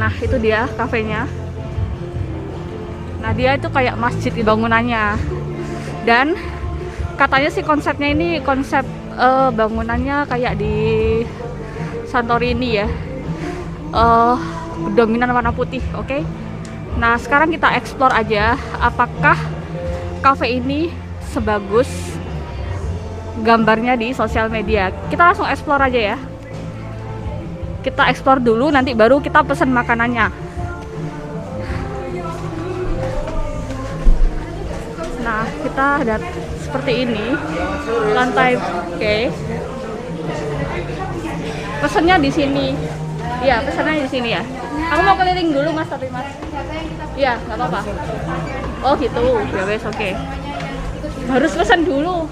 Nah itu dia kafenya. Nah dia itu kayak masjid di bangunannya. Dan katanya sih konsepnya ini konsep bangunannya kayak di Santorini ya. Dominan warna putih, oke? Nah sekarang kita explore aja apakah kafe ini sebagus gambarnya di sosial media. Kita langsung explore aja ya. Kita explore dulu, nanti baru kita pesan makanannya. Nah, kita ada seperti ini, lantai, oke. Pesannya di sini. Iya, pesannya di sini ya. Aku mau keliling dulu mas, tapi mas. Iya, nggak apa-apa. Oh gitu, ya wes, oke. Harus pesan dulu.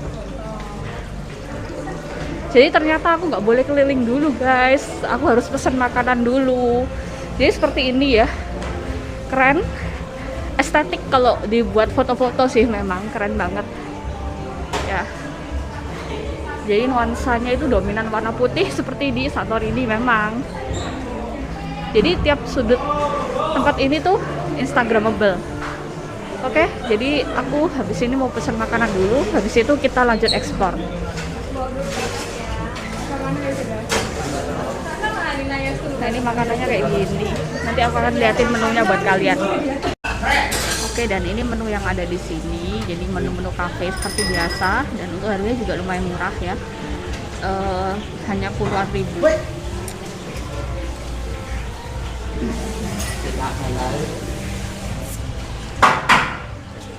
Jadi ternyata aku nggak boleh keliling dulu guys, aku harus pesan makanan dulu. Jadi seperti ini ya, keren, estetik kalau dibuat foto-foto sih memang keren banget ya. Jadi nuansanya itu dominan warna putih seperti di Santorini memang. Jadi tiap sudut tempat ini tuh instagramable. Oke, jadi aku habis ini mau pesan makanan dulu, habis itu kita lanjut ekspor. Nah ini makanannya kayak gini. Nanti aku akan liatin menunya buat kalian. Oke, dan ini menu yang ada di sini. Jadi menu-menu cafe seperti biasa, dan untuk harganya juga lumayan murah ya. Hanya puluhan ribu.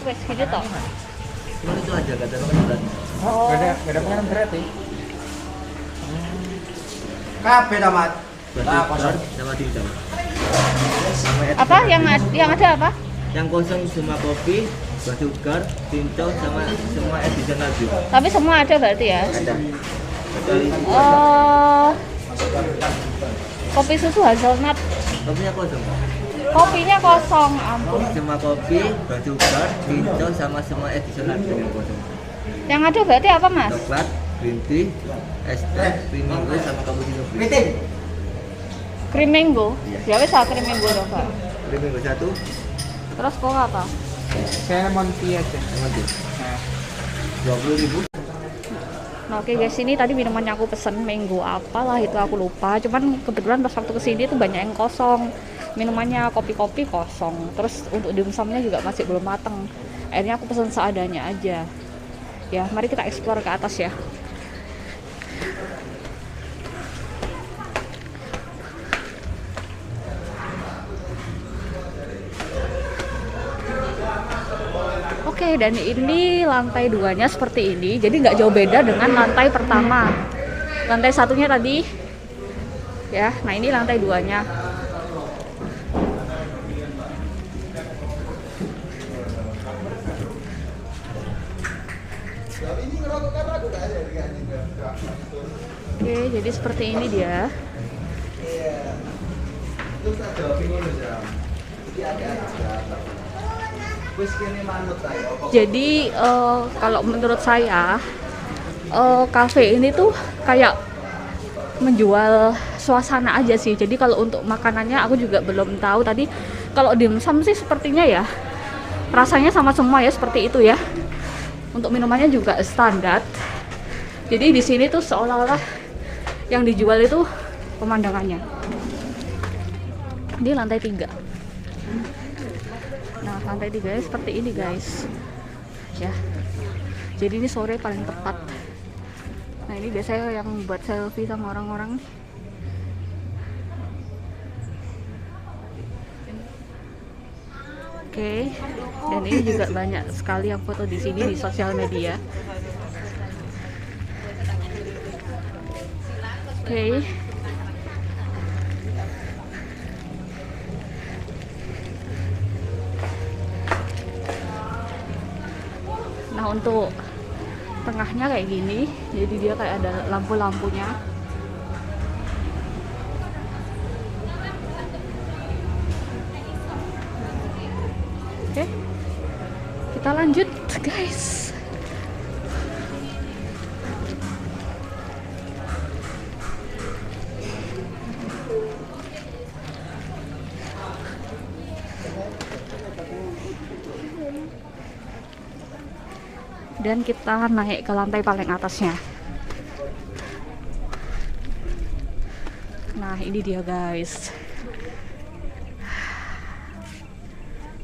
Wes gitu toh. Cuma itu aja kata teman. Oh. Beda pengen berarti. Kafe damat. Sama dimsum. Apa yang ada apa? Yang kosong cuma kopi, sugar, cincau sama semua additional juga. Tapi semua ada berarti ya? Ada. Kecuali kopi susu hazelnut. kopinya kosong. Kopinya kosong, ampun. Cuma kopi, sugar, cincau sama semua additional yang kosong. Yang ada berarti apa mas? Coklat, green tea, es teh, cream mango sama cappuccino green. Cream mango? Iya. Ya wes cream mango dong pak. Cream mango 1. Terus kok apa? Saya lemon tea aja. Lemon tea. Nah, 20.000. Nah oke guys, ini tadi minumannya aku pesen mango apalah itu aku lupa. Cuman kebetulan pas waktu kesini tuh banyak yang kosong. Minumannya kopi-kopi kosong. Terus untuk dimsumnya juga masih belum mateng. Akhirnya aku pesen seadanya aja. Ya, mari kita explore ke atas ya. Oke, dan ini lantai 2-nya seperti ini. Jadi nggak jauh beda dengan lantai pertama. Lantai satunya tadi. Ya, nah ini lantai 2-nya. Oke, jadi seperti ini dia. Jadi kalau menurut saya cafe ini tuh kayak menjual suasana aja sih. Jadi kalau untuk makanannya aku juga belum tahu. Tadi kalau dimsum sih sepertinya ya rasanya sama semua ya, seperti itu ya. Untuk minumannya juga standar. Jadi di sini tuh seolah-olah yang dijual itu pemandangannya. Di lantai 3. Nah, lantai 3 seperti ini guys. Ya. Jadi ini sore paling tepat. Nah, ini biasanya yang buat selfie sama orang-orang. Oke. Dan ini juga banyak sekali yang foto di sini di sosial media. Oke. Nah, untuk tengahnya kayak gini, jadi dia kayak ada lampu-lampunya. Oke, kita lanjut guys. Dan kita naik ke lantai paling atasnya. Nah, ini dia guys.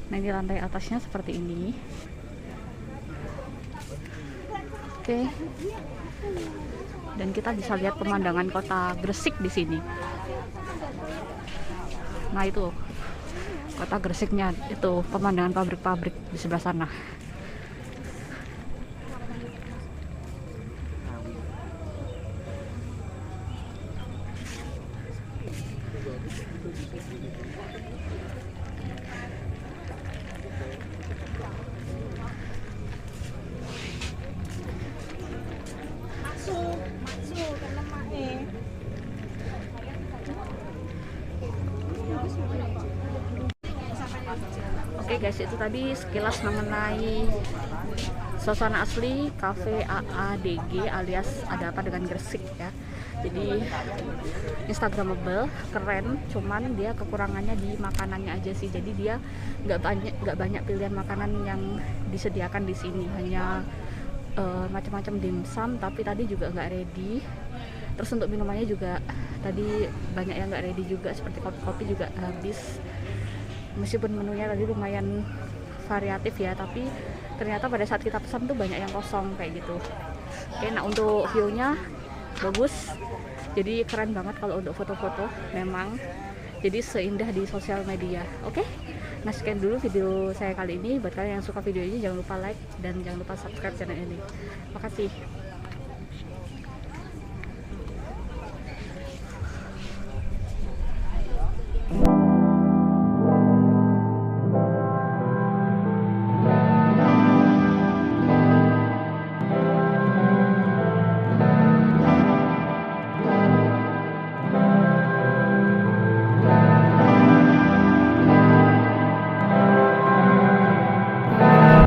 Nah, di lantai atasnya seperti ini. Oke. Dan kita bisa lihat pemandangan kota Gresik di sini. Nah, itu kota Gresiknya, itu pemandangan pabrik-pabrik di sebelah sana. Oke guys, itu tadi sekilas mengenai suasana asli Cafe AADG alias Ada Apa Dengan Gresik ya. Jadi instagramable, keren, cuman dia kekurangannya di makanannya aja sih. Jadi dia nggak banyak pilihan makanan yang disediakan di sini, hanya macam-macam dimsum, tapi tadi juga nggak ready. Terus untuk minumannya juga tadi banyak yang nggak ready juga, seperti kopi-kopi juga habis. Meskipun menunya tadi lumayan variatif ya, tapi ternyata pada saat kita pesan tuh banyak yang kosong kayak gitu. Oke, nah untuk view-nya bagus, jadi keren banget kalau untuk foto-foto memang. Jadi seindah di sosial media. Oke, nah sekian dulu video saya kali ini. Buat kalian yang suka video ini, jangan lupa like dan jangan lupa subscribe channel ini. Makasih.